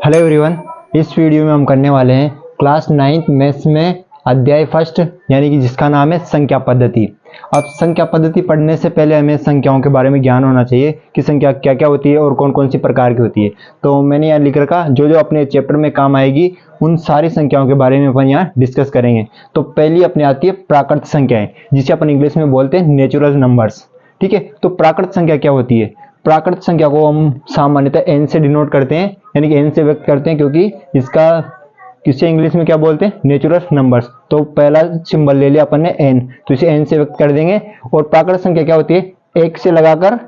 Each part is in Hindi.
हेलो एवरीवन, इस वीडियो में हम करने वाले हैं क्लास 9th मैथ्स में अध्याय फर्स्ट यानी कि जिसका नाम है संख्या पद्धति। अब संख्या पद्धति पढ़ने से पहले हमें संख्याओं के बारे में ज्ञान होना चाहिए कि संख्या क्या क्या होती है और कौन कौन सी प्रकार की होती है। तो मैंने यहाँ लिख रखा जो जो अपने चैप्टर में काम आएगी उन सारी संख्याओं के बारे में अपन यहाँ डिस्कस करेंगे। तो पहली अपने आती है प्राकृत संख्याएं, जिसे अपन इंग्लिश में बोलते हैं नेचुरल नंबर्स। ठीक है, तो प्राकृत संख्या क्या होती है? प्राकृत संख्या को हम सामान्यतः n से डिनोट करते हैं, यानी कि n से व्यक्त करते हैं, क्योंकि इसे इंग्लिश में क्या बोलते हैं? Natural numbers. तो पहला सिंबल ले लिया अपन ने n, तो इसे n से व्यक्त कर देंगे। और प्राकृत संख्या क्या होती है? 1 से लगाकर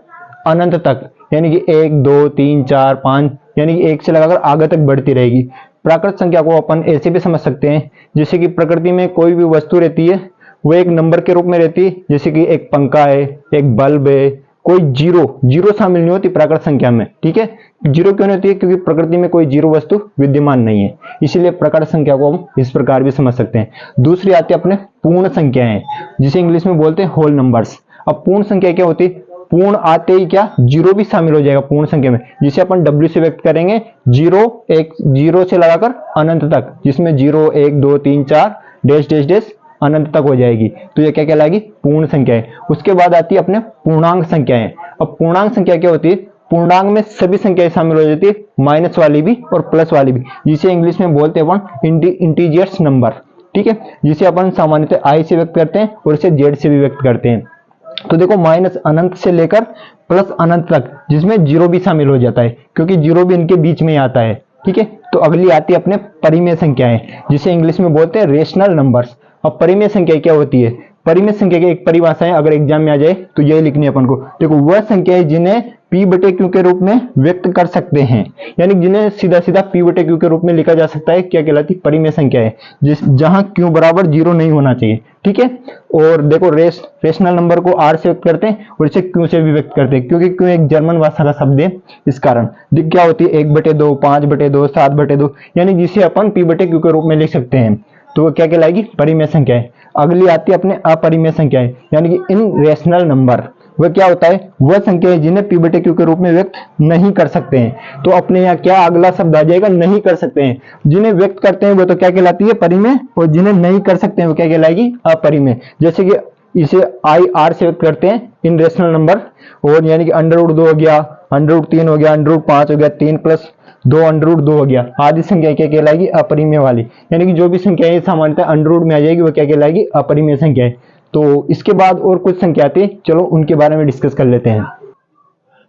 अनंत तक, यानी कि 1 2 3 4 5, यानी कि 1 से लगाकर आगे तक बढ़ती रहेगी। प्राकृत संख्या को अपन ऐसे भी समझ सकते हैं जैसे कि प्रकृति में कोई भी वस्तु रहती है वो एक नंबर के रूप में रहती है, जैसे कि एक पंखा है, एक बल्ब है, कोई जीरो शामिल नहीं होती प्राकृत संख्या में। ठीक है, जीरो क्यों नहीं होती है? क्योंकि प्रकृति में कोई जीरो वस्तु विद्यमान नहीं है, इसीलिए प्राकृत संख्या को हम इस प्रकार भी समझ सकते हैं। दूसरी आती है अपने पूर्ण संख्याएं, जिसे इंग्लिश में बोलते हैं होल नंबर्स। अब पूर्ण संख्या क्या होती है? पूर्ण आते ही क्या जीरो भी शामिल हो जाएगा पूर्ण संख्या में, जिसे अपन W से व्यक्त करेंगे। जीरो से लगाकर अनंत तक, जिसमें 0 1 2 3 4 डैश डैश डैश अनंत तक हो जाएगी। तो ये क्या कहलाएगी? पूर्ण संख्याएं। उसके बाद आती है अपने पूर्णांक संख्याएं। अब पूर्णांक संख्या क्या होती है? पूर्णांक में सभी संख्याएं शामिल हो जाती है, माइनस वाली भी और प्लस वाली भी, जिसे इंग्लिश में बोलते हैं अपन इंटीजर्स नंबर। ठीक है, जिसे अपन सामान्यतः I से व्यक्त करते हैं और इसे Z से भी व्यक्त करते हैं। तो देखो, माइनस अनंत से लेकर प्लस अनंत तक, जिसमें जीरो भी शामिल हो जाता है, क्योंकि जीरो भी इनके बीच में आता है। ठीक है, तो अगली आती है अपने परिमेय संख्याएं, जिसे इंग्लिश में बोलते हैं रेशनल नंबर्स। अब परिमेय संख्या क्या होती है? परिमेय संख्या की एक परिभाषा है, अगर एग्जाम में आ जाए तो यही लिखनी है अपन को। देखो, वह संख्या है जिन्हें P/Q के रूप में व्यक्त कर सकते हैं, यानी जिन्हें सीधा सीधा P/Q के रूप में लिखा जा सकता है, क्या कहलाती है? परिमेय संख्या है, जहां Q बराबर 0 नहीं होना चाहिए। ठीक है, और देखो रेशनल नंबर को R से व्यक्त करते हैं और इसे Q से भी व्यक्त करते हैं, क्योंकि Q एक जर्मन भाषा का शब्द है, इस कारण। क्या होती है? 1/2 5/2 7/2, यानी जिसे अपन P/Q के रूप में लिख सकते हैं। तो वो क्या कहलाएगी? परिमेय संख्याएं। अगली आती है अपने अपरिमेय संख्याएं, यानी कि इन रेशनल नंबर। वह क्या होता है? वह संख्याएं जिन्हें P/Q के रूप में व्यक्त नहीं कर सकते हैं। तो अपने यहाँ क्या अगला शब्द आ जाएगा? नहीं कर सकते हैं। जिन्हें व्यक्त करते हैं वो तो क्या कहलाती है? परिमेय, और जिन्हें नहीं कर सकते हैं वो क्या कहलाएगी? अपरिमेय। जैसे कि इसे I/R से व्यक्त करते हैं इन रेशनल नंबर, और यानी कि √2 हो गया, √3 हो गया, √5 हो गया, 3 + 2 √2 हो गया। आदि संख्या क्या कहलाएगी? अपरिमेय वाली, यानी कि जो भी संख्या है सामान्यतः √ में आ जाएगी, वो क्या कहलाएगी? अपरिमेय संख्या है। तो इसके बाद और कुछ संख्या आती है, चलो उनके बारे में डिस्कस कर लेते हैं।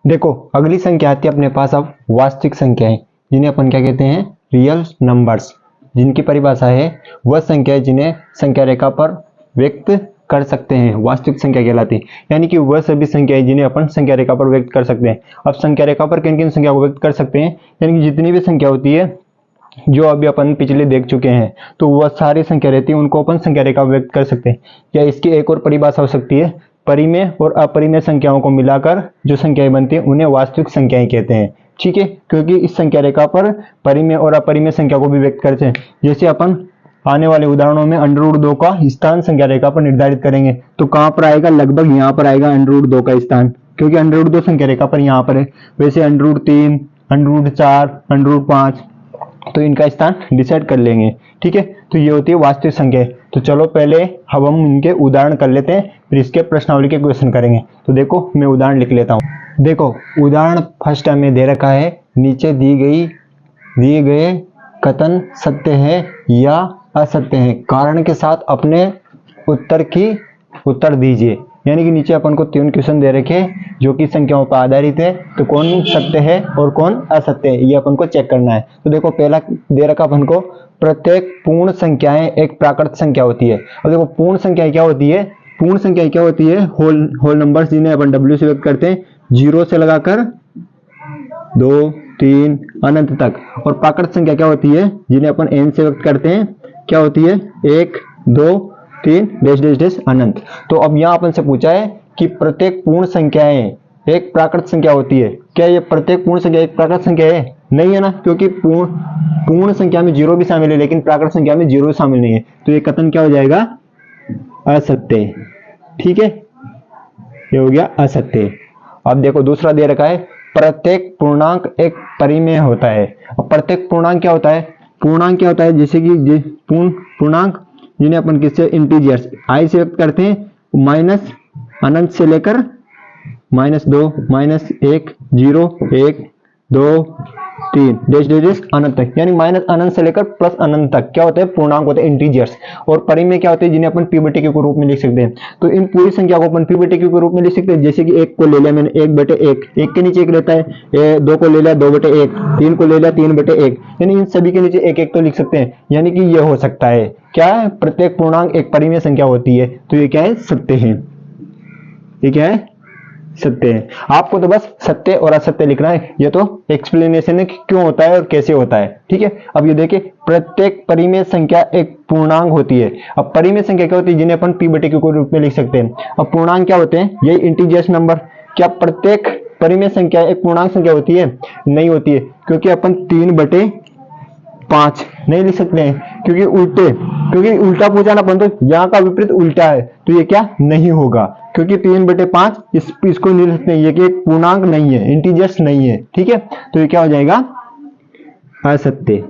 देखो, अगली संख्या आती है अपने पास अब वास्तविक संख्याएं, जिन्हें अपन क्या कहते हैं? रियल नंबर्स, जिनकी परिभाषा है वह संख्याएं जिन्हें संख्या रेखा पर व्यक्त कर सकते हैं, वास्तविक संख्या कहलाती है। यानी कि वह सभी संख्याएं जिन्हें अपन संख्या रेखा पर व्यक्त कर सकते हैं। अब संख्या रेखा पर किन किन संख्या को व्यक्त कर सकते हैं? यानी कि जितनी भी संख्या होती है जो अभी अपन पिछले देख चुके हैं, तो वह सारी संख्या रहती है, उनको अपन संख्या रेखा पर व्यक्त कर सकते हैं। या इसकी एक और परिभाषा हो सकती है, परिमेय और अपरिमेय संख्याओं को मिलाकर जो संख्याएं बनती है उन्हें वास्तविक संख्याएं कहते हैं। ठीक है, क्योंकि इस संख्या रेखा पर परिमेय और अपरिमेय संख्या को भी व्यक्त करते हैं। जैसे अपन आने वाले उदाहरणों में √2 का स्थान संख्या रेखा पर निर्धारित करेंगे, तो कहां पर आएगा? लगभग यहाँ पर आएगा √2 का स्थान, क्योंकि √2 संख्या रेखा पर यहाँ पर है। वैसे √3 √4 √5, तो इनका स्थान डिसाइड कर लेंगे। ठीक है, तो ये होती है वास्तविक संख्या। तो चलो पहले अब हम इनके उदाहरण कर लेते हैं, फिर इसके प्रश्नावली के क्वेश्चन करेंगे। तो देखो, मैं उदाहरण लिख लेता हूँ। देखो, उदाहरण फर्स्ट हमें दे रखा है, नीचे दिए गए कथन सत्य है या असत्य है, कारण के साथ अपने उत्तर दीजिए। यानी कि नीचे अपन को 3 क्वेश्चन दे रखे हैं जो कि संख्याओं पर आधारित है, तो कौन सत्य है और कौन असत्य है ये अपन को चेक करना है। तो देखो, पहला दे रखा अपन को, प्रत्येक पूर्ण संख्याएं एक प्राकृत संख्या होती है। और देखो, पूर्ण संख्या क्या होती है? पूर्ण संख्या क्या होती है? होल नंबर्स, जिन्हें अपन W से व्यक्त करते हैं, 0 से लगाकर 2 3 अनंत तक। और प्राकृत संख्या क्या होती है? जिन्हें अपन n से व्यक्त करते हैं, क्या होती है? 1 2 3 डैश डैश डैश अनंत। तो अब यहाँ अपन से पूछा है कि प्रत्येक पूर्ण संख्याएं एक प्राकृत संख्या होती है। क्या ये प्रत्येक पूर्ण संख्या एक प्राकृत संख्या है? नहीं है ना, क्योंकि पूर्ण संख्या में 0 भी शामिल है, लेकिन प्राकृत संख्या में 0 शामिल नहीं है। तो ये कथन क्या हो जाएगा? असत्य। ठीक है, ये हो गया असत्य। अब देखो, दूसरा दे रखा है, प्रत्येक पूर्णांक एक परिमेय होता है। और प्रत्येक पूर्णांक क्या होता है? पूर्णांक क्या होता है? जैसे कि पूर्णांक जिन्हें अपन किससे, इंटीजर्स आई से व्यक्त करते हैं, माइनस अनंत से लेकर -2, -1, 0, 1, 2, 3 डैश डैश अनंत तक, यानी माइनस अनंत से लेकर प्लस अनंत तक क्या होते हैं? पूर्णांक होते हैं, इंटीजर्स। और परिमेय क्या होते हैं? जिन्हें अपन p बटे q के रूप में लिख सकते हैं। तो इन पूरी संख्या को अपन p बटे q के रूप में लिख सकते हैं। जैसे कि 1 को ले लिया मैंने 1/1, 1 के नीचे 1 रहता है, 2 को ले लिया 2/1, 3 को ले लिया 3/1, यानी इन सभी के नीचे 1 तो लिख सकते हैं। यानी कि यह हो सकता है क्या है? प्रत्येक पूर्णांक एक परिमेय संख्या होती है। तो ये क्या है? सत्य है। ये क्या है? सत्य है। आपको तो बस सत्य और असत्य लिखना है। ये तो एक्सप्लेनेशन है कि क्यों होता है और कैसे होता है। ठीक है, अब ये देखिए, प्रत्येक परिमेय संख्या एक पूर्णांक होती है। अब परिमेय संख्या क्या होती है? जिन्हें अपन p बटे q के रूप में लिख सकते हैं। अब पूर्णांक क्या होते हैं? यही इंटीजर्स नंबर। क्या प्रत्येक परिमेय संख्या एक पूर्णांक संख्या होती है? नहीं होती है, क्योंकि अपन 3/5 नहीं लिख सकते हैं, क्योंकि उल्टा पूछा ना अपन, तो यहाँ का विपरीत उल्टा है, तो ये क्या नहीं होगा, क्योंकि 3/5 इसको नहीं लिख सकते, ये कि एक पूर्णांक नहीं है, इंटीजर्स नहीं है। ठीक है, तो ये क्या हो जाएगा? असत्य।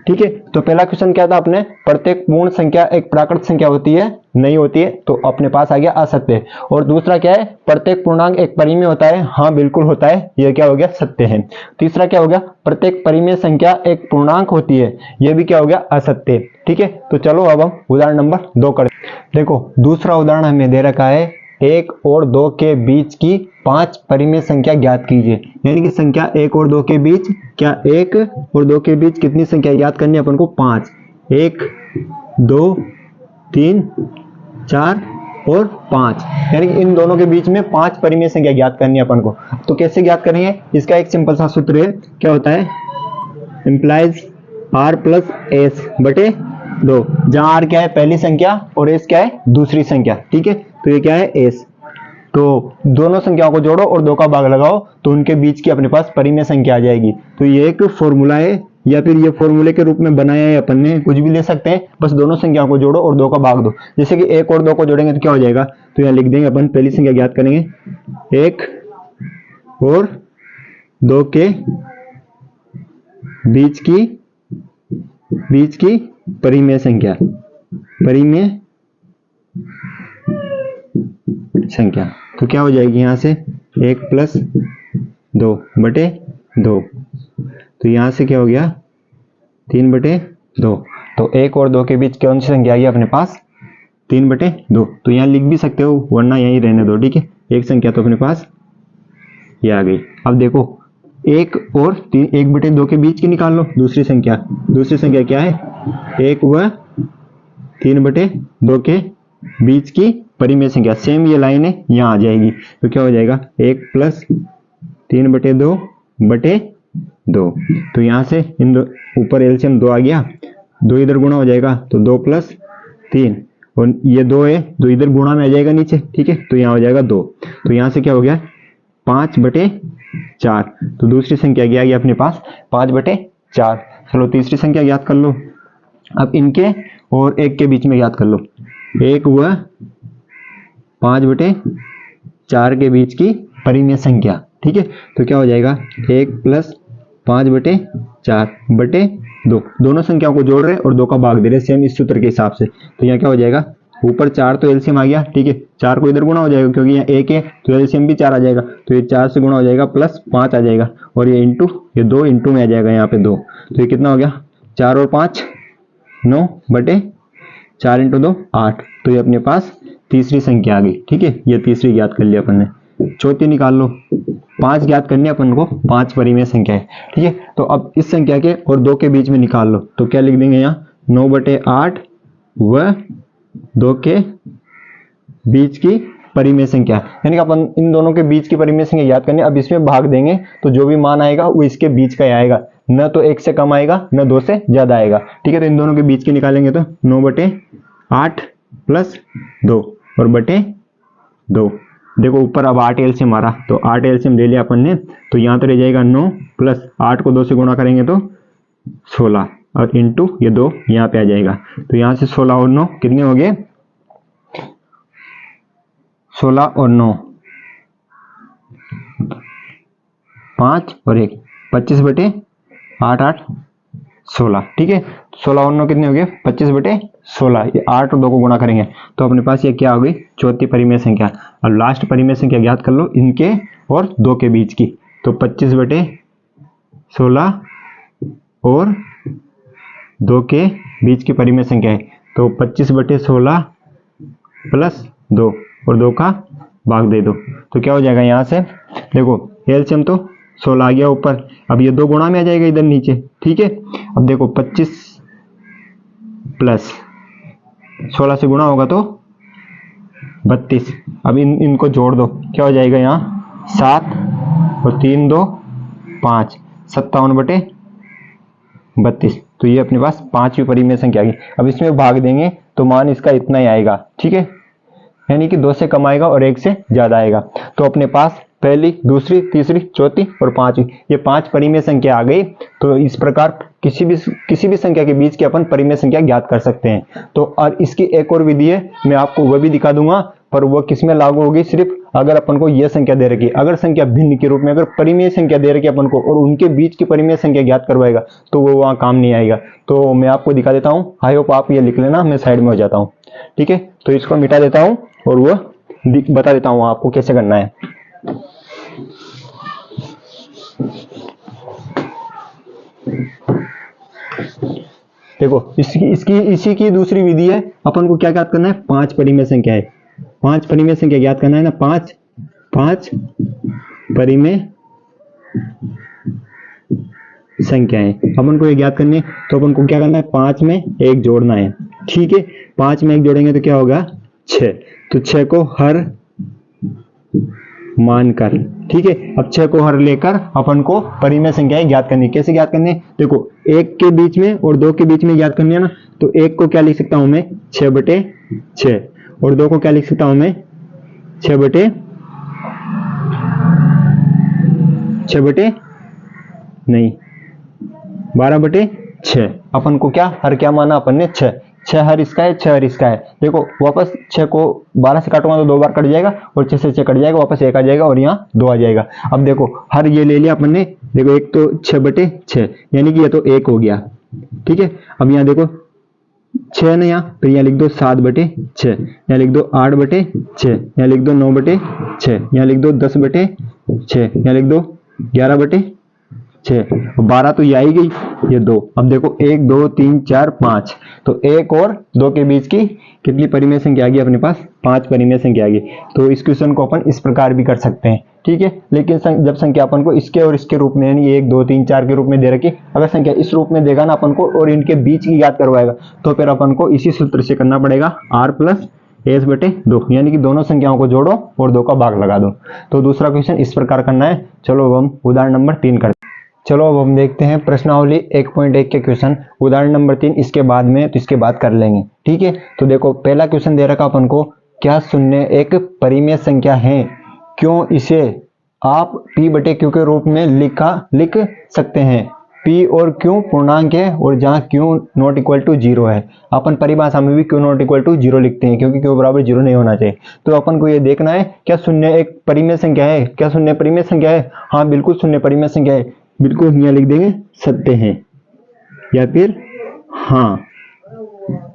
ठीक है, तो पहला क्वेश्चन क्या था अपने? प्रत्येक पूर्ण संख्या एक प्राकृत संख्या होती है? नहीं होती है, तो अपने पास आ गया असत्य। और दूसरा क्या है? प्रत्येक पूर्णांक एक परिमेय होता है? हाँ बिल्कुल होता है, यह क्या हो गया? सत्य है। तीसरा क्या हो गया? प्रत्येक परिमेय संख्या एक पूर्णांक होती है, यह भी क्या हो गया? असत्य। ठीक है, तो चलो अब हम उदाहरण नंबर 2 करें। देखो, दूसरा उदाहरण हमें दे रखा है, 1 और 2 के बीच की 5 परिमेय संख्या ज्ञात कीजिए। यानी कि संख्या 1 और 2 के बीच, क्या 1 और 2 के बीच कितनी संख्या ज्ञात करनी है अपन को? 5। 1, 2, 3, 4 और 5, यानी कि इन दोनों के बीच में 5 परिमेय संख्या ज्ञात करनी है अपन को। तो कैसे ज्ञात करेंगे? इसका एक सिंपल सा सूत्र है, क्या होता है? इंप्लाइज r प्लस एस बटे 2, जहां r क्या है? पहली संख्या और s क्या है? दूसरी संख्या। ठीक है, तो ये क्या है? s। तो दोनों संख्याओं को जोड़ो और 2 का भाग लगाओ, तो उनके बीच की अपने पास परिमेय संख्या आ जाएगी। तो ये एक फॉर्मूला है, या फिर ये फॉर्मूले के रूप में बनाया है अपन ने, कुछ भी ले सकते हैं, बस दोनों संख्याओं को जोड़ो और 2 का भाग दो। जैसे कि 1 और 2 को जोड़ेंगे तो क्या हो जाएगा? तो यहाँ लिख देंगे अपन, पहली संख्या ज्ञात करेंगे, 1 और 2 के बीच की परिमेय संख्या, तो क्या हो जाएगी यहाँ से? 1 प्लस 2 बटे 2, तो यहाँ से क्या हो गया? 3/2। तो 1 और 2 के बीच कौन सी संख्या आ गई अपने पास? 3/2। तो यहाँ लिख भी सकते हो, वरना यहीं रहने दो। ठीक है, एक संख्या तो अपने पास ये आ गई। अब देखो, 1 और 3, 1/2 के बीच की निकाल लो दूसरी संख्या क्या है? 1 व 3/2 के बीच की परिमेय संख्या, सेम ये लाइन है, यहाँ आ जाएगी। तो क्या हो जाएगा? 1 प्लस 3/2 बटे 2। तो यहाँ से इन दो ऊपर एलसीएम 2 आ गया, 2 इधर गुणा हो जाएगा, तो 2 प्लस 3, और ये 2 है, 2 इधर गुणा में आ जाएगा नीचे। ठीक है, तो यहाँ हो जाएगा 2। तो यहाँ से क्या हो गया? 5/4। तो दूसरी संख्या क्या आ गई अपने पास? 5/4। चलो तीसरी संख्या ज्ञात कर लो। अब इनके और 1 के बीच में ज्ञात कर लो, 1 व 5/4 के बीच की परिमेय संख्या। ठीक है, तो क्या हो जाएगा? 1 प्लस 5/4 बटे 2, दोनों संख्याओं को जोड़ रहे और 2 का भाग दे रहे, सेम इस सूत्र के हिसाब से। तो यहाँ क्या हो जाएगा? ऊपर 4 तो एलसीएम आ गया। ठीक है, 4 को इधर गुणा हो जाएगा, क्योंकि यहाँ 1 है तो एलसीएम भी 4 आ जाएगा, तो ये 4 से गुणा हो जाएगा, प्लस 5 आ जाएगा, और ये इंटू, ये 2 इंटू में आ जाएगा यहाँ पे 2। तो ये कितना हो गया? 4 और 5 9/4 इंटू 2 8। तो ये अपने पास तीसरी संख्या आ गई। ठीक है, ये तीसरी ज्ञात कर लिया अपन ने। चौथी निकाल लो, 5 ज्ञात करनी है अपन को, 5 परिमेय संख्या है। ठीक है, तो अब इस संख्या के और 2 के बीच में निकाल लो, तो क्या लिख देंगे यहाँ? 9/8 व 2 के बीच की परिमेय संख्या, यानी कि अपन इन दोनों के बीच की परिमेय संख्या याद करनी है। अब इसमें भाग देंगे तो जो भी मान आएगा वो इसके बीच का ही आएगा, न तो 1 से कम आएगा न 2 से ज्यादा आएगा। ठीक है, तो इन दोनों के बीच की निकालेंगे तो 9/8 प्लस 2 और बटे 2। देखो ऊपर अब 8 एलसीएम आ रहा, तो 8 एलसीएम ले लिया अपन ने, तो यहाँ तो रह जाएगा 9 प्लस 8 को 2 से गुणा करेंगे तो 16, और इंटू ये 2 यहाँ पे आ जाएगा। तो यहाँ से 16 और 9 कितने हो गए? 16 और 9 5 और 1, 25/8, 8 16। ठीक है, 16 और 9 कितने हो गए? 25/16। ये 8 और 2 को गुणा करेंगे तो अपने पास ये क्या हो गई? चौथी परिमेय संख्या। अब लास्ट परिमेय संख्या ज्ञात कर लो इनके और 2 के बीच की। तो 25/16 और 2 के बीच की परिमेय संख्या है, तो 25/16 प्लस 2 और 2 का भाग दे दो। तो क्या हो जाएगा? यहाँ से देखो एलसीएम तो 16 आ गया ऊपर, अब ये 2 गुणा में आ जाएगा इधर नीचे। ठीक है, अब देखो 25 प्लस 16 से गुणा होगा तो 32। अब इनको जोड़ दो, क्या हो जाएगा? यहाँ 7 और 3 2 5, 57/32। तो ये अपने पास 5वीं परिमेय संख्या आ गई। अब इसमें भाग देंगे तो मान इसका इतना ही आएगा। ठीक है, यानी कि 2 से कम आएगा और 1 से ज्यादा आएगा। तो अपने पास पहली, दूसरी, तीसरी, चौथी और 5वीं, ये 5 परिमेय संख्या आ गई। तो इस प्रकार किसी भी संख्या के बीच की अपन परिमेय संख्या ज्ञात कर सकते हैं। तो और इसकी एक और विधि है, मैं आपको वह भी दिखा दूंगा, पर वो किस में लागू होगी? सिर्फ अगर अपन को यह संख्या दे रखी, अगर संख्या भिन्न के रूप में अगर परिमेय संख्या दे रखी अपन को और उनके बीच की परिमेय संख्या ज्ञात करवाएगा तो वो वहां काम नहीं आएगा। तो मैं आपको दिखा देता हूं, आई होप आप ये लिख लेना, मैं साइड में हो जाता हूं। ठीक है, तो इसको मिटा देता हूं और वो बता देता हूं आपको कैसे करना है। देखो इसी की दूसरी विधि है, अपन को क्या ज्ञात करना है? 5 परिमेय संख्या है, 5 परिमेय संख्या ज्ञात करना है ना। 5 परिमेय संख्याएं अपन को ये ज्ञात करनी है। तो अपन को क्या करना है? 5 में 1 जोड़ना है। ठीक है, 5 में 1 जोड़ेंगे तो क्या होगा? 6। तो 6 को हर मानकर, ठीक है, अब 6 को हर लेकर अपन को परिमेय संख्याएं ज्ञात करनी। कैसे ज्ञात करनी है? देखो 1 के बीच में और 2 के बीच में ज्ञात करनी है ना। तो 1 को क्या लिख सकता हूं मैं? 6/6 और 2 को क्या लिख सकता हूं मैं? 6 नहीं 12/6। अपन को क्या हर क्या माना अपन ने? 6 हर इसका है, 6 हर इसका है। देखो वापस 6 को 12 से काटूंगा तो 2 बार कट जाएगा और 6 से 6 कट जाएगा, वापस 1 आ जाएगा और यहाँ 2 आ जाएगा। अब देखो हर ये ले लिया अपन ने, देखो एक तो 6/6 यानी कि ये तो 1 हो गया। ठीक है, अब यहाँ देखो 6 ना, यहाँ फिर यहाँ लिख दो 7/6, यहाँ लिख दो 8/6, यहाँ लिख दो 9/6, यहाँ लिख दो 10/6, यहाँ लिख दो 11/6, 12 तो ये आई गई, ये 2। अब देखो 1 2 3 4 5, तो 1 और 2 के बीच की कितनी परिमेय संख्या आ गई अपने पास? 5 परिमेय संख्या आ गई। तो इस क्वेश्चन को अपन इस प्रकार भी कर सकते हैं। ठीक है, लेकिन जब संख्या अपन को इसके और इसके रूप में यानी 1 2 3 4 के रूप में दे रखी, अगर संख्या इस रूप में देगा ना अपन को और इनके बीच की ज्ञात करवाएगा तो फिर अपन को इसी सूत्र से करना पड़ेगा, r + s/2, यानी कि दोनों संख्याओं को जोड़ो और 2 का भाग लगा दो। तो दूसरा क्वेश्चन इस प्रकार करना है। चलो अब हम उदाहरण नंबर 3 करते हैं। चलो अब हम देखते हैं प्रश्नावली 1.1 के क्वेश्चन, उदाहरण नंबर 3 इसके बाद में, तो इसके बाद कर लेंगे। ठीक है, तो देखो पहला क्वेश्चन दे रखा अपन को, क्या शून्य एक परिमेय संख्या है? क्यों इसे आप p/q के रूप में लिख सकते हैं? p और q पूर्णांक है और जहां q ≠ 0 है, अपन परिभाषा में भी q ≠ 0 लिखते हैं क्योंकि q = 0 नहीं होना चाहिए। तो अपन को ये देखना है क्या शून्य एक परिमेय संख्या है? क्या शून्य परिमेय संख्या है? हाँ बिल्कुल शून्य परिमेय संख्या है। बिल्कुल यहाँ लिख देंगे सत्य है या फिर हाँ।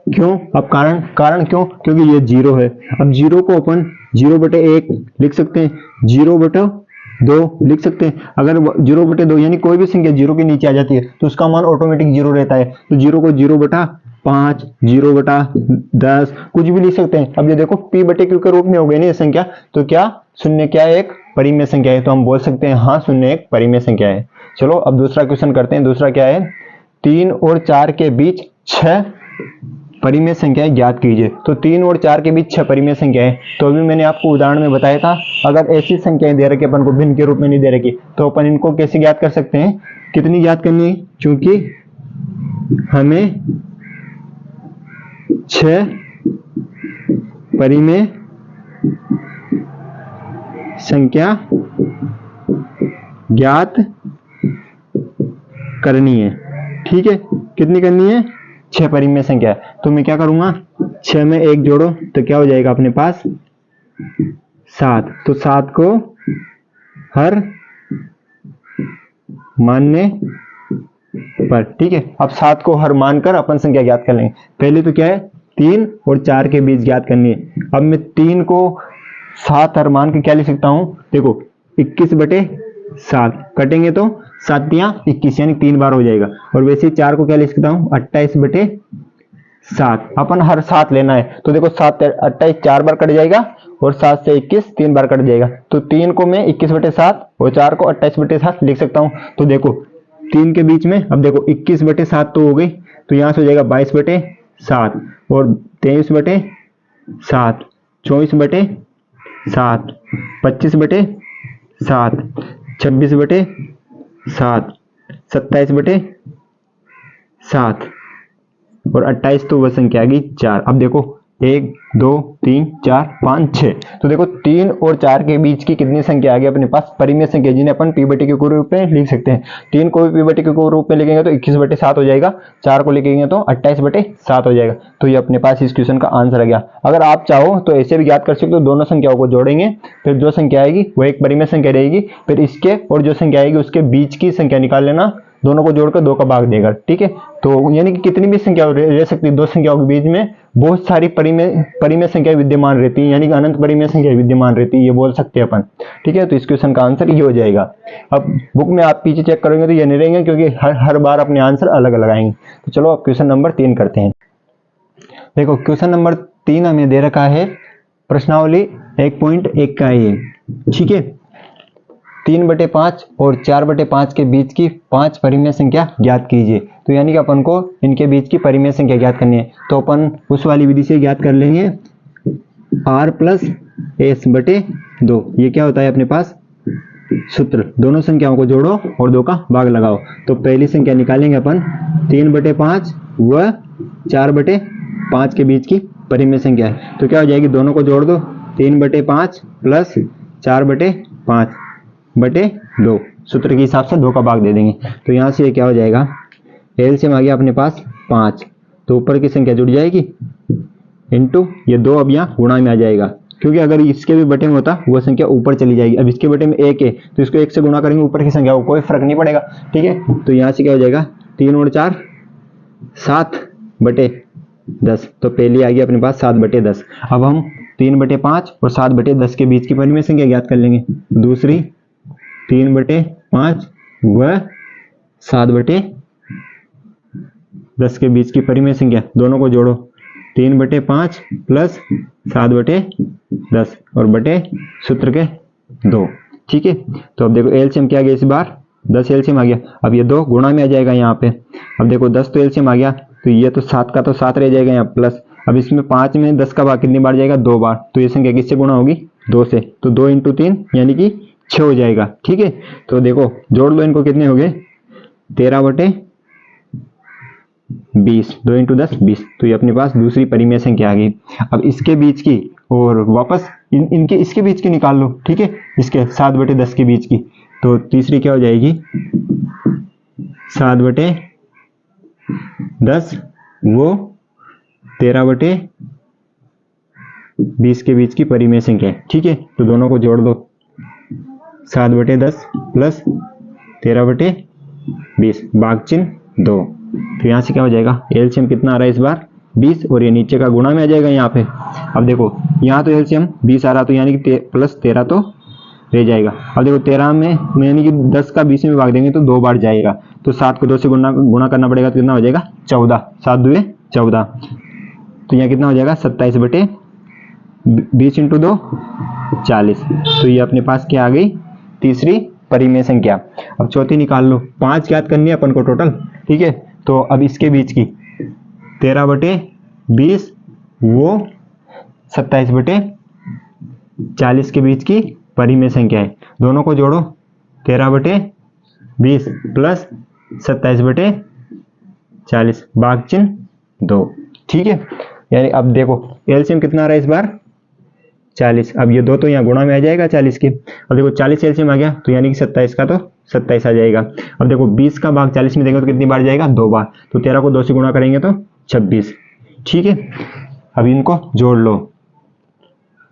क्यों? अब कारण क्यों? क्योंकि ये 0 है। अब 0 को अपन 0/1 लिख सकते हैं, 0/2 लिख सकते हैं। अगर 0/2 यानी कोई भी संख्या 0 के नीचे आ जाती है तो उसका मान ऑटोमेटिक 0 रहता है। तो 0 को 0/5, 0/10 कुछ भी लिख सकते हैं। अब ये देखो p/q के रूप में हो गई ना ये संख्या, तो क्या शून्य क्या एक परिमेय संख्या है? तो हम बोल सकते हैं हाँ शून्य एक परिमेय संख्या है। चलो अब दूसरा क्वेश्चन करते हैं। दूसरा क्या है? 3 और 4 के बीच 6 परिमेय संख्याएं ज्ञात कीजिए। तो 3 और 4 के बीच 6 परिमेय संख्याएं, तो अभी मैंने आपको उदाहरण में बताया था, अगर ऐसी संख्याएं दे रखी अपन को भिन्न के रूप में नहीं दे रखी तो अपन इनको कैसे ज्ञात कर सकते हैं? कितनी ज्ञात करनी है? क्योंकि हमें 6 परिमेय संख्या ज्ञात करनी है। ठीक है, कितनी करनी है? 6 परिमेय संख्या। तो मैं क्या करूंगा, 6 में 1 जोड़ो तो क्या हो जाएगा अपने पास? 7। तो 7 को हर मानने पर। ठीक है, अब 7 को हर मानकर अपन संख्या ज्ञात कर लेंगे। पहले तो क्या है, 3 और 4 के बीच ज्ञात करनी है। अब मैं 3 को 7 हर मान के क्या लिख सकता हूं, देखो 21/7 कटेंगे तो 7 या 21 यानी 3 बार हो जाएगा। और वैसे ही 4 को क्या लिख सकता हूं, 28/7। अपन हर 7 लेना है तो देखो 7 28 4 बार कट जाएगा और 7 से 21 3 बार कट जाएगा। तो 3 को मैं 21/7 और 4 को 28/7 लिख सकता हूं। तो देखो 3 के बीच में, अब देखो 21/7 तो हो गई, तो यहां से हो जाएगा 22/7 और 23/7, 24/7, 25/7, 26/7, 27/7 और 28 तो वह संख्या आ गई 4। अब देखो 1 2 3 4 5 6, तो देखो 3 और 4 के बीच की कितनी संख्या आ गई अपने पास, परिमेय संख्या, जिन्हें अपन p/t के रूप में लिख सकते हैं। 3 को भी p/t के रूप में लिखेंगे तो 21/7 हो जाएगा, 4 को लिखेंगे तो 28/7 हो जाएगा। तो ये अपने पास इस क्वेश्चन का आंसर आ गया। अगर आप चाहो तो ऐसे भी ज्ञात कर सकते हो, दोनों संख्याओं को जोड़ेंगे, फिर जो संख्या आएगी वो एक परिमेय संख्या रहेगी, फिर इसके और जो संख्या आएगी उसके बीच की संख्या निकाल लेना, दोनों को जोड़कर 2 का भाग देगा। ठीक है, तो यानी कि कितनी भी संख्या रह सकती है, दो संख्याओं के बीच में बहुत सारी परिमेय संख्या विद्यमान रहती है, यानी कि अनंत परिमेय संख्या विद्यमान रहती है, ये बोल सकते हैं अपन। ठीक है, तो इस क्वेश्चन का आंसर ये हो जाएगा। अब बुक में आप पीछे चेक करेंगे तो ये नहीं रहेंगे, क्योंकि हर बार अपने आंसर अलग अलग आएंगे। तो चलो अब क्वेश्चन नंबर 3 करते हैं। देखो क्वेश्चन नंबर 3 हमें दे रखा है, प्रश्नावली 1.1 का है। ठीक है, 3/5 और 4/5 के बीच की 5 परिमेय संख्या ज्ञात कीजिए। तो यानी कि अपन को इनके बीच की परिमेय संख्या ज्ञात करनी है, तो अपन उस वाली विधि से ज्ञात कर लेंगे, r + s/2। ये क्या होता है अपने पास सूत्र, दोनों संख्याओं को जोड़ो और 2 का भाग लगाओ। तो पहली संख्या निकालेंगे अपन, 3/5 व 4/5 के बीच की परिमेय संख्या है, तो क्या हो जाएगी, दोनों को जोड़ दो, 3/5 + 4/5/2, सूत्र के हिसाब से 2 का भाग दे देंगे। तो यहाँ से ये क्या हो जाएगा, एलसीएम आ गया अपने पास 5, तो ऊपर की संख्या जुड़ जाएगी इनटू ये 2, अब यहाँ गुणा में आ जाएगा, क्योंकि अगर इसके भी बटे में होता वो संख्या ऊपर चली जाएगी। अब इसके बटे में 1 है तो इसको 1 से गुणा करेंगे, ऊपर की संख्या को कोई फर्क नहीं पड़ेगा। ठीक है, तो यहाँ से क्या हो जाएगा, 3 और 4 7/10, तो पहली आ गई अपने पास 7/10। अब हम 3/5 और 7/10 के बीच की परिमेय संख्या ज्ञात कर लेंगे। दूसरी 3/5 व 7/10 के बीच की परिमेय संख्या, दोनों को जोड़ो, 3/5 + 7/10 और बटे सूत्र के 2। ठीक है, तो अब देखो एलसीएम क्या आ गया, इस बार 10 एलसीएम आ गया। अब ये 2 गुणा में आ जाएगा यहाँ पे। अब देखो 10 तो एलसीएम आ गया, तो ये तो 7 का तो 7 रह जाएगा यहाँ प्लस। अब इसमें 5 में 10 का भाग कितनी बार जाएगा, 2 बार। तो ये संख्या किससे गुणा होगी, 2 से। तो 2 × 3 यानी कि 6 हो जाएगा। ठीक है, तो देखो जोड़ लो इनको, कितने हो गए, 13/20, 2 × 10 20। तो ये अपने पास दूसरी परिमेय संख्या आ गई। अब इसके बीच की और वापस इनके इसके बीच की निकाल लो। ठीक है, इसके 7/10 के बीच की, तो तीसरी क्या हो जाएगी, 7/10 वो 13/20 के बीच की परिमेय संख्या है। ठीक है, तो दोनों को जोड़ दो, 7/10 + 13/20 भाग चिन्ह 2। तो यहाँ से क्या हो जाएगा, एलसीएम कितना आ रहा है इस बार, 20, और ये नीचे का गुणा में आ जाएगा यहाँ पे। अब देखो यहाँ तो एलसीएम 20 आ रहा, तो यानी कि +13 तो रह जाएगा। अब देखो 13 में यानी कि 10 का 20 में भाग देंगे तो 2 बार जाएगा, तो 7 को 2 से गुणा करना पड़ेगा, तो कितना हो जाएगा, 14, 7 दूए 14। तो यहाँ कितना हो जाएगा, 27/20 × 2 40। तो ये अपने पास क्या आ गई, तीसरी परिमेय संख्या। अब चौथी निकाल लो, 5 ज्ञात करनी है अपन को टोटल। ठीक है, तो अब इसके बीच की 13/20 वो 27/40 के बीच की परिमेय संख्या है, दोनों को जोड़ो, 13/20 + 27/40 भाग चिन्ह 2। ठीक है, यानी अब देखो एलसीएम कितना आ रहा है इस बार, 40। अब ये 2 तो यहाँ गुणा में आ जाएगा 40 के। अब देखो 40 एलसीएम आ गया, तो यानी कि 27 का तो 27 आ जाएगा। अब देखो 20 का भाग 40 में देंगे तो कितनी बार जाएगा, 2 बार। तो 13 को 2 से गुणा करेंगे तो 26। ठीक है, अब इनको जोड़ लो,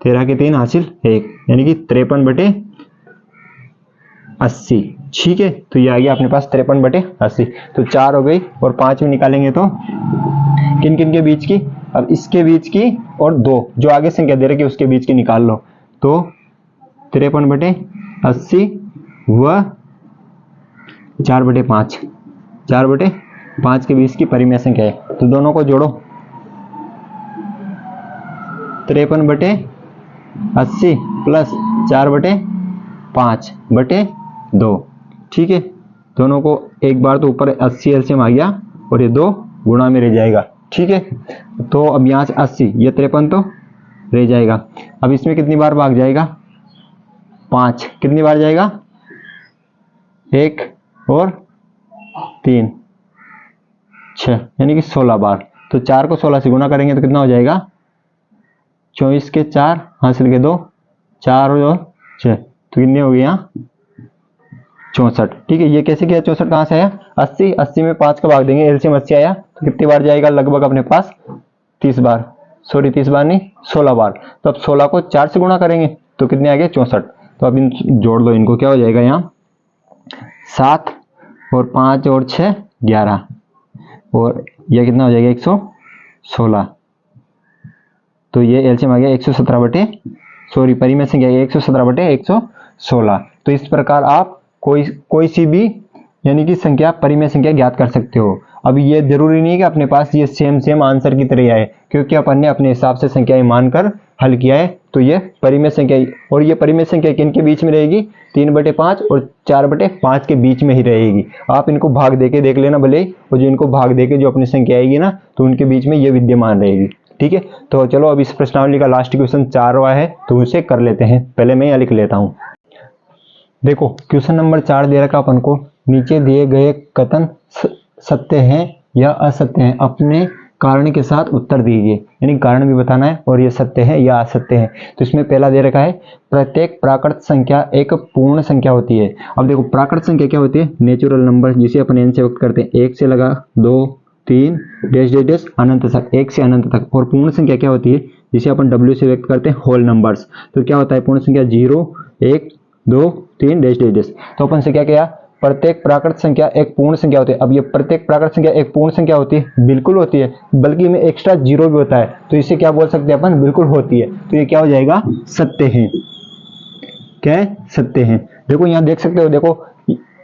13 के 3 हासिल 1, यानी कि 53/80। ठीक है, तो ये आ गया अपने पास 53/80। तो 4 हो गई और 5 में निकालेंगे तो किन किन के बीच की, अब इसके बीच की और 2 जो आगे संख्या दे रखी है उसके बीच की निकाल लो। तो 53/80 व 4/5, 4/5 के बीच की परिमेय संख्या है, तो दोनों को जोड़ो। 53/80 प्लस 4/5/2, ठीक है। दोनों को एक बार तो ऊपर 80 एलसीएम आ गया और ये 2 गुणा में रह जाएगा, ठीक है। तो अब यहाँ से 80, ये 53 तो रह जाएगा। अब इसमें कितनी बार भाग जाएगा, 5, कितनी बार जाएगा, 1 और 3 6, यानी कि 16 बार। तो 4 को 16 से गुणा करेंगे तो कितना हो जाएगा, 24 के 4 हासिल के 2, 4 और 6, तो कितने हो गए यहाँ 64, ठीक है। ये कैसे किया, 64 कहाँ से आया, 80 में 5 का भाग देंगे, एलसीएम 80 आया, तो कितनी बार जाएगा, लगभग अपने पास 30 बार, सॉरी 30 बार नहीं 16 बार। तो अब 16 को 4 से गुणा करेंगे तो कितने आ गए 64। तो अब इन जोड़ दो, इनको क्या हो जाएगा यहाँ 7 और 5 और 6 11, और यह कितना हो जाएगा 116। तो ये एलसीएम आ गया 117 परिमेय संख्या 117/116। तो इस प्रकार आप कोई सी भी यानी कि संख्या परिमेय संख्या ज्ञात कर सकते हो। अब ये जरूरी नहीं है कि अपने पास ये सेम आंसर की तरह आए, क्योंकि अपन ने अपने हिसाब से संख्याएं मानकर हल किया है। तो ये परिमेय संख्या, और ये परिमेय संख्या किन के बीच में रहेगी, 3/5 और 4/5 के बीच में ही रहेगी। आप इनको भाग देके देख लेना भले ही, और जो इनको भाग देके जो अपनी संख्या आएगी ना, तो उनके बीच में ये विद्यमान रहेगी, ठीक है। तो चलो अब इस प्रश्नावली का लास्ट क्वेश्चन 4वां है, तो उसे कर लेते हैं। पहले मैं यहाँ लिख लेता हूँ। देखो क्वेश्चन नंबर 4 दे रखा अपन को, नीचे दिए गए कथन सत्य हैं या असत्य हैं, अपने कारण के साथ उत्तर दीजिए, यानी कारण भी बताना है और ये सत्य है या असत्य है। तो इसमें पहला दे रखा है, प्रत्येक प्राकृत संख्या एक पूर्ण संख्या होती है। अब देखो प्राकृत संख्या क्या होती है, नेचुरल नंबर, जिसे अपन n से व्यक्त करते हैं, 1 से लगा 2 3 डैश डैश डैश अनंत तक, 1 से अनंत तक। और पूर्ण संख्या क्या होती है, जिसे अपन w से व्यक्त करते हैं, होल नंबर्स। तो क्या होता है पूर्ण संख्या, 0 1 2 3 डैश डैश डैश। तो अपन से क्या किया, प्रत्येक प्राकृत संख्या एक पूर्ण संख्या होती है। अब ये प्रत्येक प्राकृत संख्या एक पूर्ण संख्या होती है, बिल्कुल होती है, बल्कि में एक्स्ट्रा 0 भी होता है, तो इसे क्या बोल सकते हैं अपन, बिल्कुल होती है। तो ये क्या हो जाएगा, सत्य है। क्या है, सत्य है। देखो यहाँ देख सकते हो, देखो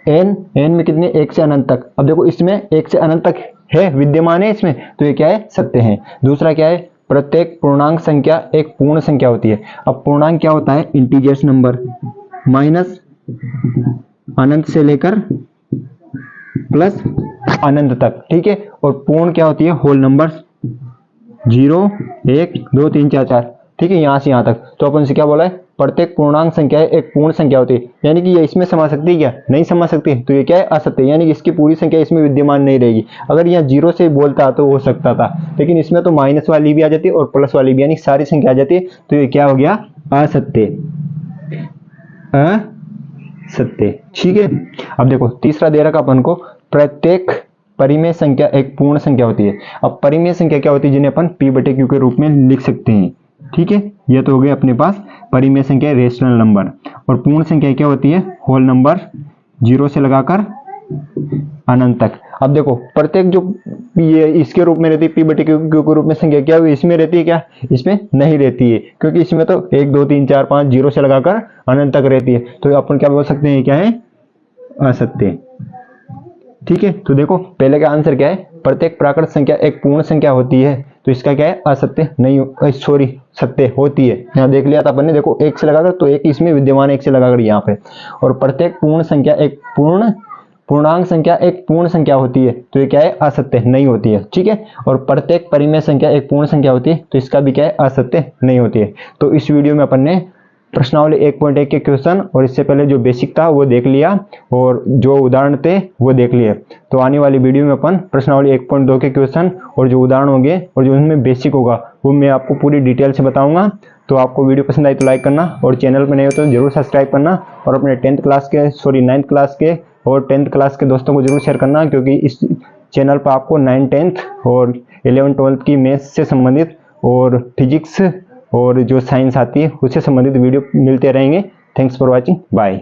n में कितने, 1 से अनंत तक। अब देखो इसमें 1 से अनंत तक है, विद्यमान है इसमें, तो ये क्या है, सत्य है। दूसरा क्या है, प्रत्येक पूर्णांक संख्या एक पूर्ण संख्या होती है। अब पूर्णांक क्या होता है, इंटीजर्स नंबर, माइनस अनंत से लेकर प्लस अनंत तक, ठीक है। और पूर्ण क्या होती है, होल नंबर्स, 0 1 2 3 4 4, ठीक है, यहां से यहां तक। तो अपन से क्या बोला है, प्रत्येक पूर्णांक संख्या एक पूर्ण संख्या होती है, यानी कि ये इसमें समा सकती है क्या, नहीं समा सकती, तो ये क्या है, असत्य, यानी कि इसकी पूरी संख्या इसमें विद्यमान नहीं रहेगी। अगर यहाँ 0 से बोलता तो हो सकता था, लेकिन इसमें तो माइनस वाली भी आ जाती है और प्लस वाली भी, यानी सारी संख्या आ जाती है। तो ये क्या हो गया, असत्य, असत्य, ठीक है। अब देखो तीसरा दे रखा अपन को, प्रत्येक परिमेय संख्या एक पूर्ण संख्या होती है। अब परिमेय संख्या क्या होती है, जिन्हें अपन p/q के रूप में लिख सकते हैं, ठीक है। ये तो हो गया अपने पास परिमेय संख्या, रेशनल नंबर। और पूर्ण संख्या क्या होती है, होल नंबर, 0 से लगाकर अनंत तक। अब देखो प्रत्येक जो ये इसके रूप में रहती है, p/q के रूप में संख्या, क्या इसमें रहती है, क्या इसमें नहीं रहती है, क्योंकि इसमें तो 1 2 3 4 5 0 से लगाकर अनंत तक रहती है। तो अपन क्या बोल सकते हैं, क्या है, असत्य, ठीक है। तो देखो पहले का आंसर क्या है, प्रत्येक प्राकृत संख्या एक पूर्ण संख्या होती है, तो इसका क्या है, असत्य नहीं, सॉरी सत्य होती है। यहाँ देख लिया था अपन ने, देखो 1 से लगाकर, तो 1 इसमें विद्यमान, 1 से लगाकर यहाँ पे। और प्रत्येक पूर्ण संख्या एक पूर्णांक संख्या एक पूर्ण संख्या होती है, तो ये क्या है, असत्य नहीं होती है, ठीक है। और प्रत्येक परिमेय संख्या एक पूर्ण संख्या होती है, तो इसका भी क्या है, असत्य नहीं होती है। तो इस वीडियो में अपन ने प्रश्नावली 1.1 के क्वेश्चन और इससे पहले जो बेसिक था वो देख लिया, और जो उदाहरण थे वो देख लिए। तो आने वाली वीडियो में अपन प्रश्नावली 1.2 के क्वेश्चन और जो उदाहरण होंगे और जो उनमें बेसिक होगा वो मैं आपको पूरी डिटेल से बताऊंगा। तो आपको वीडियो पसंद आई तो लाइक करना, और चैनल पर नए हो तो जरूर सब्सक्राइब करना, और अपने 9th क्लास के और 10th क्लास के दोस्तों को जरूर शेयर करना, क्योंकि इस चैनल पर आपको 9th 10th और 11th 12th की मैथ्स से संबंधित और फिजिक्स और जो साइंस आती है उससे संबंधित वीडियो मिलते रहेंगे। Thanks for watching, bye.